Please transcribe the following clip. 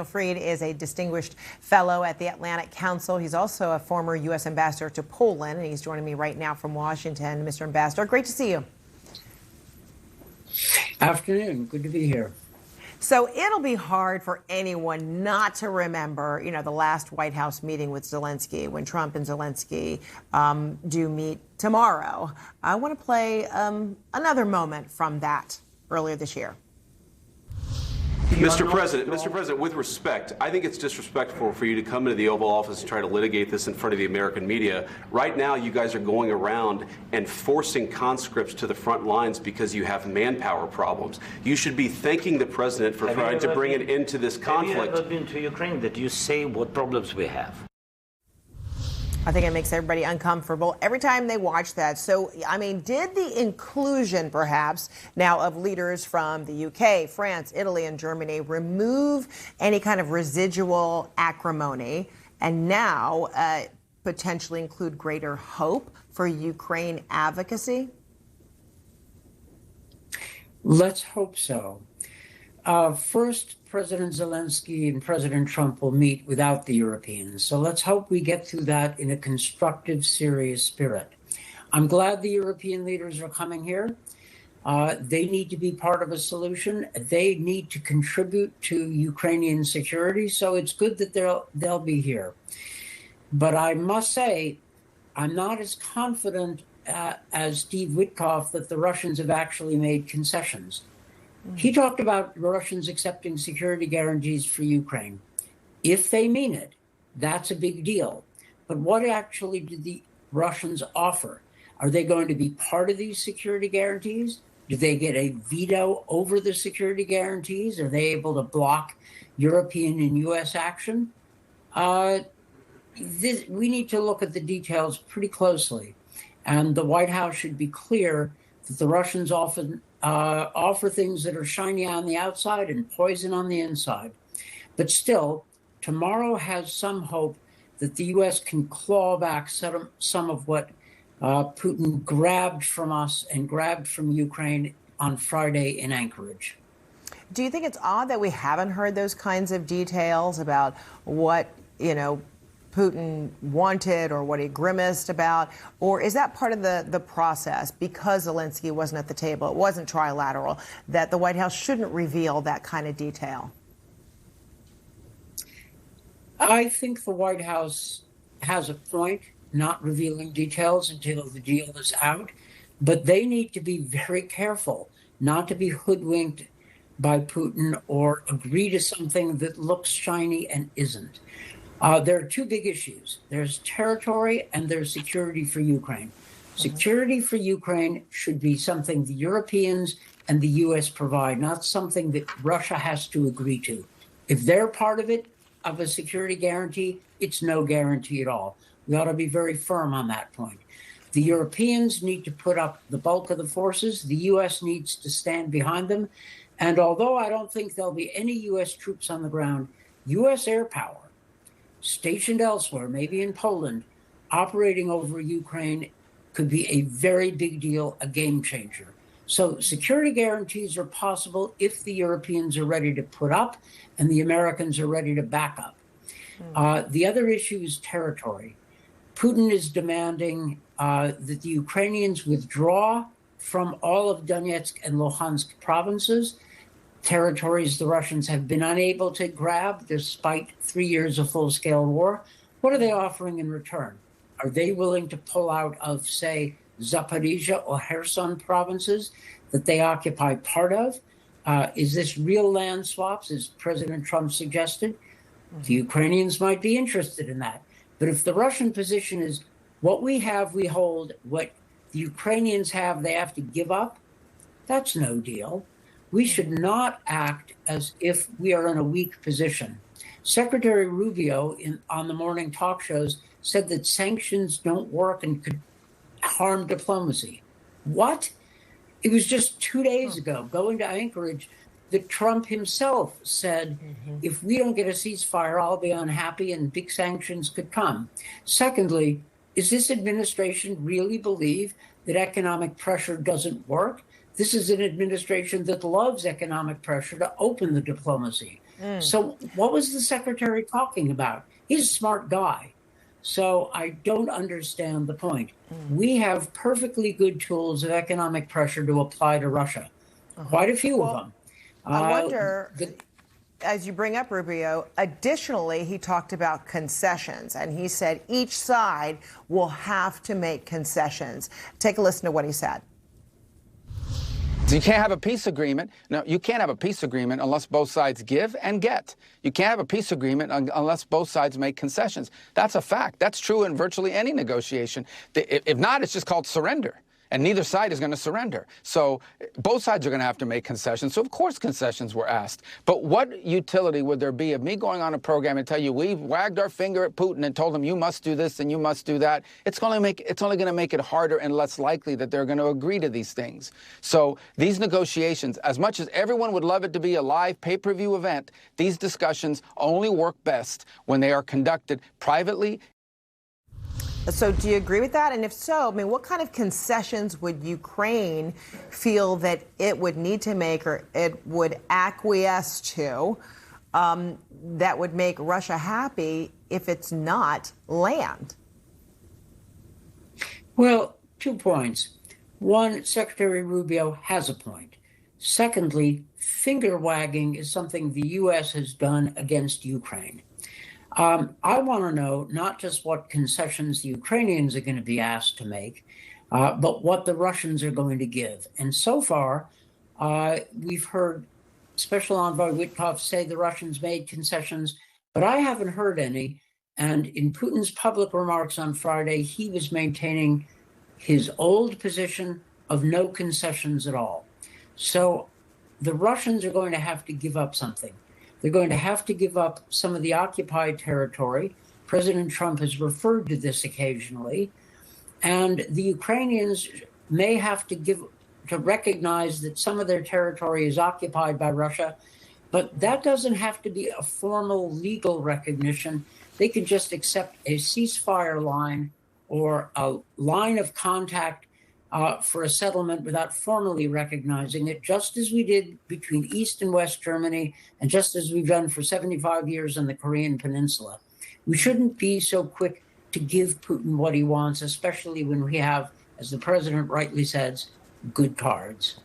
Fried is a distinguished fellow at the Atlantic Council. He's also a former U.S. ambassador to Poland, and he's joining me right now from Washington. Mr. Ambassador, great to see you. Afternoon. Good to be here. So it'll be hard for anyone not to remember, the last White House meeting with Zelensky, when Trump and Zelensky do meet tomorrow. I want to play another moment from that earlier this year. Mr. President, with respect, I think it's disrespectful for you to come into the Oval Office and try to litigate this in front of the American media. Right now, you guys are going around and forcing conscripts to the front lines because you have manpower problems. You should be thanking the president for trying to bring an end to this conflict. Have you ever been to Ukraine that you say what problems we have? I think it makes everybody uncomfortable every time they watch that. So, did the inclusion, perhaps, now of leaders from the UK, France, Italy, and Germany remove any kind of residual acrimony and now potentially include greater hope for Ukraine advocacy? Let's hope so. First, President Zelensky and President Trump will meet without the Europeans. So let's hope we get through that in a constructive, serious spirit. I'm glad the European leaders are coming here. They need to be part of a solution. They need to contribute to Ukrainian security. So it's good that they'll be here. But I must say, I'm not as confident as Steve Witkoff that the Russians have actually made concessions. He talked about Russians accepting security guarantees for Ukraine. If they mean it, that's a big deal. But what actually did the Russians offer? Are they going to be part of these security guarantees? Do they get a veto over the security guarantees? Are they able to block European and U.S. action? We need to look at the details pretty closely. And the White House should be clear that the Russians often offer things that are shiny on the outside and poison on the inside. But still, tomorrow has some hope that the U.S. can claw back some of what Putin grabbed from us and grabbed from Ukraine on Friday in Anchorage. Do you think it's odd that we haven't heard those kinds of details about what, Putin wanted or what he grimaced about? Or is that part of the process, because Zelensky wasn't at the table, it wasn't trilateral, that the White House shouldn't reveal that kind of detail? I think the White House has a point not revealing details until the deal is out, but they need to be very careful not to be hoodwinked by Putin or agree to something that looks shiny and isn't. There are two big issues. There's territory and there's security for Ukraine. Security for Ukraine should be something the Europeans and the U.S. provide, not something that Russia has to agree to. If they're part of it, of a security guarantee, it's no guarantee at all. We ought to be very firm on that point. The Europeans need to put up the bulk of the forces. The U.S. needs to stand behind them. And although I don't think there'll be any U.S. troops on the ground, U.S. air power stationed elsewhere, maybe in Poland, operating over Ukraine could be a very big deal, a game changer. So security guarantees are possible if the Europeans are ready to put up and the Americans are ready to back up. The other issue is territory. Putin is demanding that the Ukrainians withdraw from all of Donetsk and Luhansk provinces, territories the Russians have been unable to grab despite 3 years of full-scale war. What are they offering in return? Are they willing to pull out of, say, Zaporizhia or Kherson provinces that they occupy part of? Is this real land swaps, as President Trump suggested? The Ukrainians might be interested in that. But if the Russian position is what we have, we hold, what the Ukrainians have, they have to give up, that's no deal. We should not act as if we are in a weak position. Secretary Rubio on the morning talk shows said that sanctions don't work and could harm diplomacy. What? It was just 2 days ago, going to Anchorage, that Trump himself said, if we don't get a ceasefire, I'll be unhappy and big sanctions could come. Secondly, does this administration really believe that economic pressure doesn't work? This is an administration that loves economic pressure to open the diplomacy. So what was the secretary talking about? He's a smart guy. So I don't understand the point. We have perfectly good tools of economic pressure to apply to Russia, quite a few of them. I wonder, as you bring up Rubio, additionally, he talked about concessions, and he said each side will have to make concessions. Take a listen to what he said. You can't have a peace agreement. No, you can't have a peace agreement unless both sides give and get. You can't have a peace agreement unless both sides make concessions. That's a fact. That's true in virtually any negotiation. If not, it's just called surrender. And neither side is going to surrender. So both sides are going to have to make concessions. So, of course, concessions were asked. But what utility would there be of me going on a program and tell you we've wagged our finger at Putin and told him you must do this and you must do that? It's only going to make it harder and less likely that they're going to agree to these things. So these negotiations, as much as everyone would love it to be a live pay-per-view event, these discussions only work best when they are conducted privately. So do you agree with that? And if so, I mean, what kind of concessions would Ukraine feel that it would need to make or it would acquiesce to that would make Russia happy if it's not land? Well, 2 points. One, Secretary Rubio has a point. Secondly, finger wagging is something the U.S. has done against Ukraine. I want to know not just what concessions the Ukrainians are going to be asked to make, but what the Russians are going to give. And so far, we've heard Special Envoy Witkoff say the Russians made concessions, but I haven't heard any. And in Putin's public remarks on Friday, he was maintaining his old position of no concessions at all. So the Russians are going to have to give up something. They're going to have to give up some of the occupied territory. President Trump has referred to this occasionally. And the Ukrainians may have to recognize that some of their territory is occupied by Russia, but that doesn't have to be a formal legal recognition. They could just accept a ceasefire line or a line of contact for a settlement without formally recognizing it, just as we did between East and West Germany, and just as we've done for 75 years on the Korean Peninsula. We shouldn't be so quick to give Putin what he wants, especially when we have, as the president rightly says, good cards.